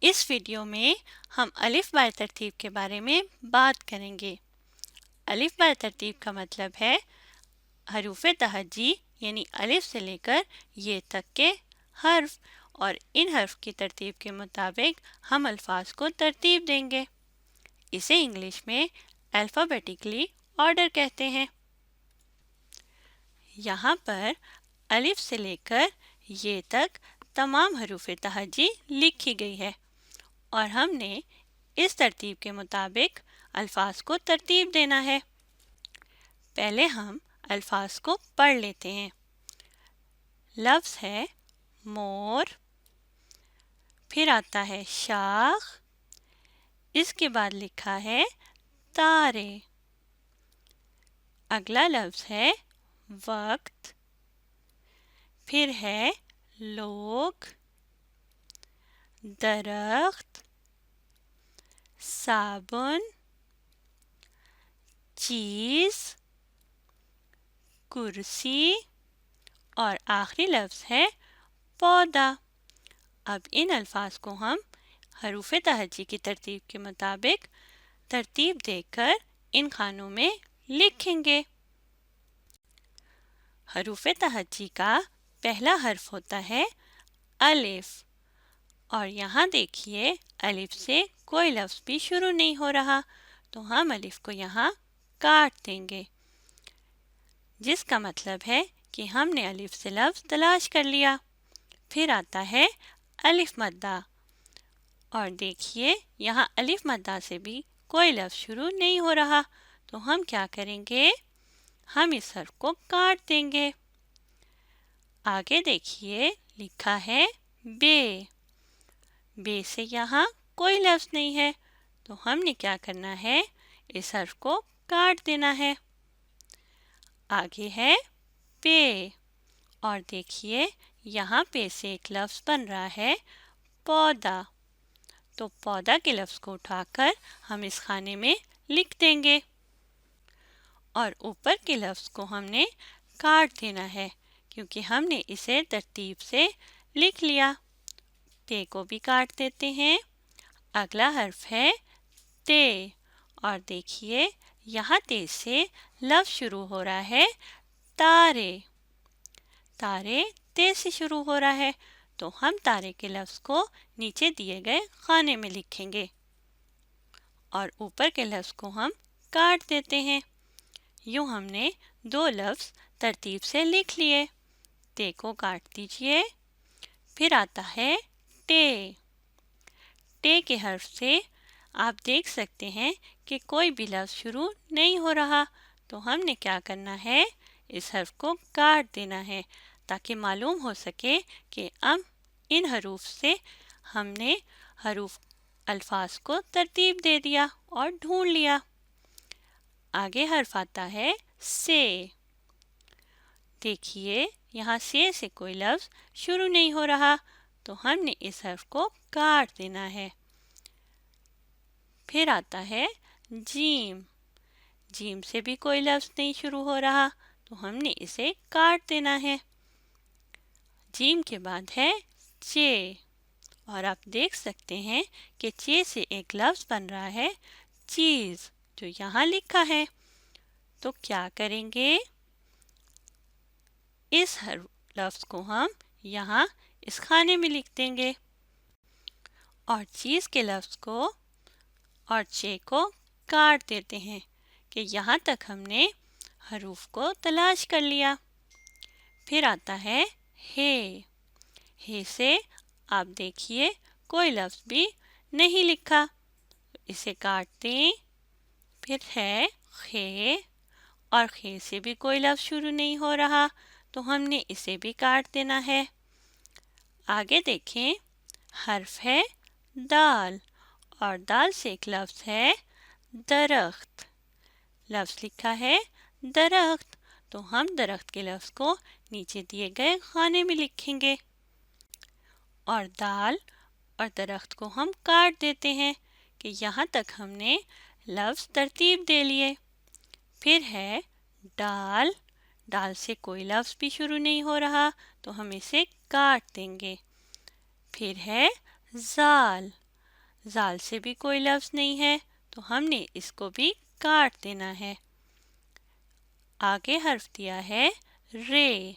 اس video میں ہم الف بائے ترتیب کے بارے میں بات کریں گے۔ الف بائے ترتیب کا مطلب ہے حروف تہجی یعنی الف سے لے کر یہ تک کے حرف، اور ان حرف کی ترتیب کے مطابق ہم الفاظ کو ترتیب دیں گے۔ اسے انگلش میں الفابیٹیکلی آرڈر کہتے ہیں۔ یہاں پر الف سے لے کر یہ تک تمام حروف تہجی لکھی گئی ہے، اور ہم نے اس ترتیب کے مطابق الفاظ کو ترتیب دینا ہے۔ پہلے ہم الفاظ کو پڑھ لیتے ہیں۔ لفظ ہے مور، پھر آتا ہے شاخ، اس کے بعد لکھا ہے تارے۔ اگلا لفظ ہے وقت، پھر ہے لوگ، درخت، صابن، چیز، کرسی، اور آخری لفظ ہے پودا۔ اب ان الفاظ کو ہم حروف تہجی کی ترتیب کے مطابق ترتیب دے کر ان خانوں میں لکھیں گے۔ حروف تہجی کا پہلا حرف ہوتا ہے الف، اور یہاں دیکھیے الف سے کوئی لفظ بھی شروع نہیں ہو رہا، تو ہم الف کو یہاں کاٹ دیں گے، جس کا مطلب ہے کہ ہم نے الف سے لفظ تلاش کر لیا۔ پھر آتا ہے الف مدہ، اور دیکھیے یہاں الف مدہ سے بھی کوئی لفظ شروع نہیں ہو رہا، تو ہم کیا کریں گے؟ ہم اس حرف کو کاٹ دیں گے۔ آگے دیکھیے لکھا ہے بے، بے سے یہاں کوئی لفظ نہیں ہے، تو ہم نے کیا کرنا ہے؟ اس حرف کو کاٹ دینا ہے۔ آگے ہے پے، اور دیکھیے یہاں پہ سے ایک لفظ بن رہا ہے پودا، تو پودا کے لفظ کو اٹھا کر ہم اس خانے میں لکھ دیں گے، اور اوپر کے لفظ کو ہم نے کاٹ دینا ہے کیونکہ ہم نے اسے ترتیب سے لکھ لیا۔ تے کو بھی کاٹ دیتے ہیں۔ اگلا حرف ہے تے، اور دیکھیے یہاں تے سے لفظ شروع ہو رہا ہے تارے، تارے تے سے شروع ہو رہا ہے، تو ہم تارے کے لفظ کو نیچے دیے گئے خانے میں لکھیں گے، اور اوپر کے لفظ کو ہم کاٹ دیتے ہیں۔ یوں ہم نے دو لفظ ترتیب سے لکھ لیے۔ تے کو کاٹ دیجئے۔ پھر آتا ہے ٹے، ٹے کے حرف سے آپ دیکھ سکتے ہیں کہ کوئی بھی لفظ شروع نہیں ہو رہا، تو ہم نے کیا کرنا ہے؟ اس حرف کو کاٹ دینا ہے تاکہ معلوم ہو سکے کہ اب ان حروف سے ہم نے الفاظ کو ترتیب دے دیا اور ڈھونڈ لیا۔ آگے حرف آتا ہے سے، دیکھیے یہاں سے کوئی لفظ شروع نہیں ہو رہا، تو ہم نے اس حرف کو کاٹ دینا ہے۔ پھر آتا ہے جیم، جیم سے بھی کوئی لفظ نہیں شروع ہو رہا، تو ہم نے اسے کاٹ دینا ہے۔ جیم کے بعد ہے چے، اور آپ دیکھ سکتے ہیں کہ چے سے ایک لفظ بن رہا ہے چیز، جو یہاں لکھا ہے، تو کیا کریں گے؟ اس لفظ کو ہم یہاں اس خانے میں لکھ دیں گے، اور چیز کے لفظ کو اور چے کو کاٹ دیتے ہیں کہ یہاں تک ہم نے حروف کو تلاش کر لیا۔ پھر آتا ہے ہے، ہے سے آپ دیکھیے کوئی لفظ بھی نہیں لکھا، اسے کاٹ دیں۔ پھر ہے خے، اور خے سے بھی کوئی لفظ شروع نہیں ہو رہا، تو ہم نے اسے بھی کاٹ دینا ہے۔ آگے دیکھیں حرف ہے دال، اور دال سے ایک لفظ ہے درخت، لفظ لکھا ہے درخت، تو ہم درخت کے لفظ کو نیچے دیے گئے خانے میں لکھیں گے، اور دال اور درخت کو ہم کاٹ دیتے ہیں کہ یہاں تک ہم نے لفظ ترتیب دے لیے۔ پھر ہے ڈال، ڈال سے کوئی لفظ بھی شروع نہیں ہو رہا، تو ہم اسے کاٹ دیں گے۔ پھر ہے زال، زال سے بھی کوئی لفظ نہیں ہے تو ہم نے اس کو بھی کاٹ دینا ہے۔ آگے حرف دیا ہے رے۔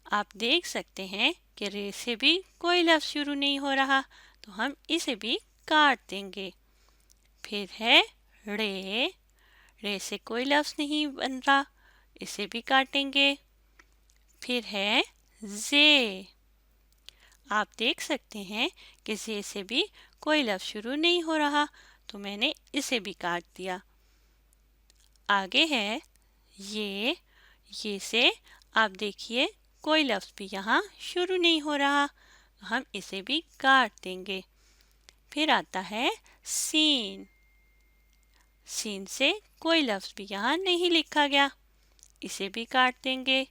آپ دیکھ سکتے ہیں کہ رے سے بھی کوئی لفظ شروع نہیں ہو رہا تو ہم اسے بھی کاٹ دیں گے۔ پھر ہے رے۔ رے سے کوئی لفظ نہیں بن رہا، اسے بھی کاٹیں گے۔ پھر ہے زے۔ آپ دیکھ سکتے ہیں کہ زے سے بھی کوئی لفظ شروع نہیں ہو رہا تو میں نے اسے بھی کاٹ دیا۔ آگے ہے یہ سے آپ دیکھیے کوئی لفظ بھی یہاں شروع نہیں ہو رہا تو ہم اسے بھی کاٹ دیں گے۔ پھر آتا ہے سین۔ سین سے کوئی لفظ بھی یہاں نہیں لکھا گیا، اسے بھی کاٹ دیں گے۔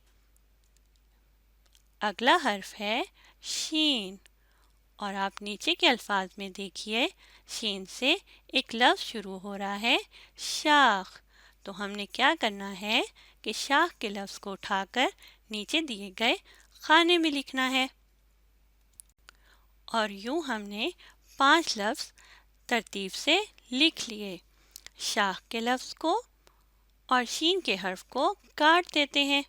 اگلا حرف ہے شین، اور آپ نیچے کے الفاظ میں دیکھیے شین سے ایک لفظ شروع ہو رہا ہے شاخ، تو ہم نے کیا کرنا ہے کہ شاخ کے لفظ کو اٹھا کر نیچے دیے گئے خانے میں لکھنا ہے۔ اور یوں ہم نے 5 لفظ ترتیب سے لکھ لیے۔ شاخ کے لفظ کو اور شین کے حرف کو کاٹ دیتے ہیں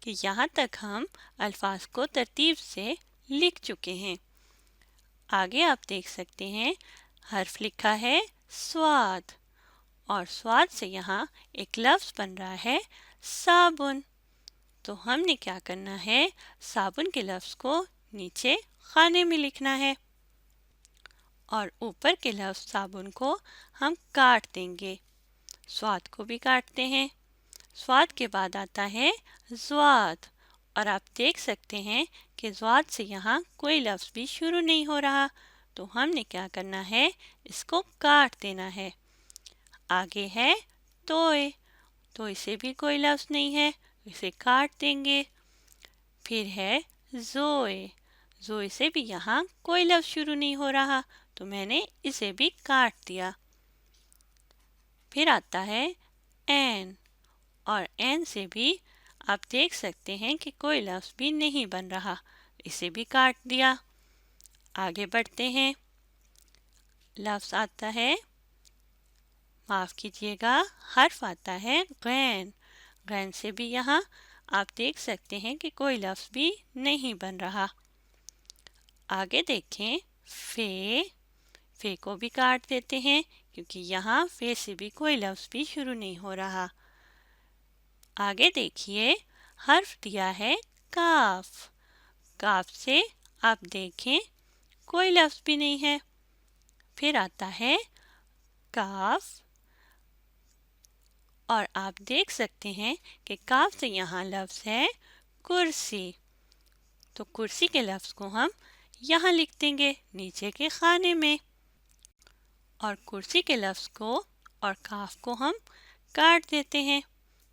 کہ یہاں تک ہم الفاظ کو ترتیب سے لکھ چکے ہیں۔ آگے آپ دیکھ سکتے ہیں حرف لکھا ہے سواد، اور سواد سے یہاں ایک لفظ بن رہا ہے صابن، تو ہم نے کیا کرنا ہے صابن کے لفظ کو نیچے خانے میں لکھنا ہے اور اوپر کے لفظ صابن کو ہم کاٹ دیں گے۔ سواد کو بھی کاٹتے ہیں۔ سواد کے بعد آتا ہے زواد، اور آپ دیکھ سکتے ہیں کہ زواد سے یہاں کوئی لفظ بھی شروع نہیں ہو رہا تو ہم نے کیا کرنا ہے اس کو کاٹ دینا ہے۔ آگے ہے توئے، تو اسے بھی کوئی لفظ نہیں ہے، اسے کاٹ دیں گے۔ پھر ہے زوئے، زوئے سے بھی یہاں کوئی لفظ شروع نہیں ہو رہا تو میں نے اسے بھی کاٹ دیا۔ پھر آتا ہے این، اور این سے بھی آپ دیکھ سکتے ہیں کہ کوئی لفظ بھی نہیں بن رہا، اسے بھی کاٹ دیا۔ آگے بڑھتے ہیں، لفظ آتا ہے، معاف کیجیے گا، حرف آتا ہے غین۔ غین سے بھی یہاں آپ دیکھ سکتے ہیں کہ کوئی لفظ بھی نہیں بن رہا۔ آگے دیکھیں فے، فے کو بھی کاٹ دیتے ہیں کیونکہ یہاں فے سے بھی کوئی لفظ بھی شروع نہیں ہو رہا۔ آگے دیکھیے حرف دیا ہے کاف، کاف سے آپ دیکھیں کوئی لفظ بھی نہیں ہے۔ پھر آتا ہے کاف، اور آپ دیکھ سکتے ہیں کہ کاف سے یہاں لفظ ہے کرسی، تو کرسی کے لفظ کو ہم یہاں لکھ دیں گے نیچے کے خانے میں، اور کرسی کے لفظ کو اور کاف کو ہم کاٹ دیتے ہیں۔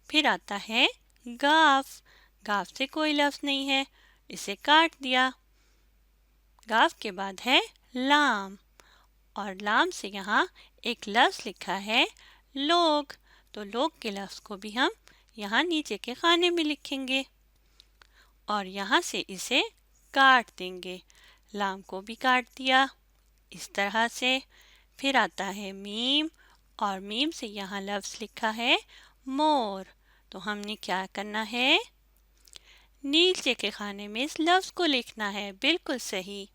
پھر آتا ہے گاف، گاف سے کوئی لفظ نہیں ہے، اسے کاٹ دیا۔ گاف کے بعد ہے لام، اور لام سے یہاں ایک لفظ لکھا ہے لوگ، تو لوگ کے لفظ کو بھی ہم یہاں نیچے کے خانے میں لکھیں گے اور یہاں سے اسے کاٹ دیں گے۔ لام کو بھی کاٹ دیا اس طرح سے۔ پھر آتا ہے میم، اور میم سے یہاں لفظ لکھا ہے مور، تو ہم نے کیا کرنا ہے نیچے کے خانے میں اس لفظ کو لکھنا ہے، بالکل صحیح۔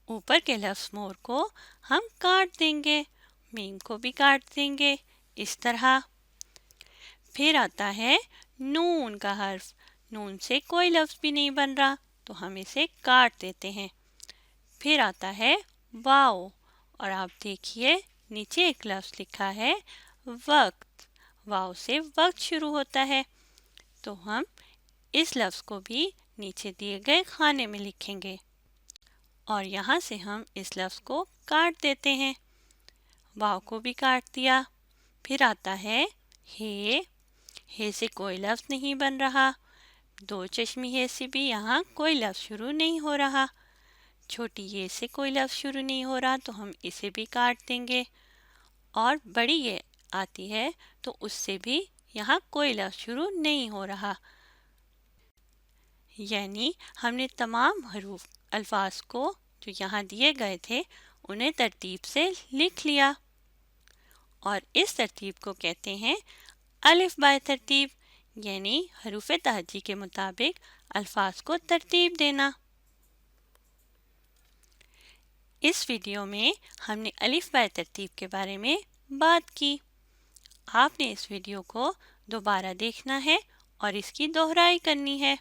اوپر کے لفظ مور کو ہم کاٹ دیں گے، میم کو بھی کاٹ دیں گے اس طرح۔ پھر آتا ہے نون کا حرف، نون سے کوئی لفظ بھی نہیں بن رہا تو ہم اسے کاٹ دیتے ہیں۔ پھر آتا ہے واؤ، اور آپ دیکھیے نیچے ایک لفظ لکھا ہے وقت، واؤ سے وقت شروع ہوتا ہے تو ہم اس لفظ کو بھی نیچے دیے گئے خانے میں لکھیں گے اور یہاں سے ہم اس لفظ کو کاٹ دیتے ہیں۔ واؤ کو بھی کاٹ دیا۔ پھر آتا ہے ہے، ہے سے کوئی لفظ نہیں بن رہا، دو چشمی ہے سے بھی یہاں کوئی لفظ شروع نہیں ہو رہا۔ چھوٹی یہ سے کوئی لفظ شروع نہیں ہو رہا تو ہم اسے بھی کاٹ دیں گے، اور بڑی یہ آتی ہے تو اس سے بھی یہاں کوئی لفظ شروع نہیں ہو رہا، یعنی ہم نے تمام حروف الفاظ کو جو یہاں دیے گئے تھے انہیں ترتیب سے لکھ لیا، اور اس ترتیب کو کہتے ہیں الف بائے ترتیب، یعنی حروف تہجی کے مطابق الفاظ کو ترتیب دینا۔ اس ویڈیو میں ہم نے الف بائے ترتیب کے بارے میں بات کی۔ آپ نے اس ویڈیو کو دوبارہ دیکھنا ہے اور اس کی دہرائی کرنی ہے۔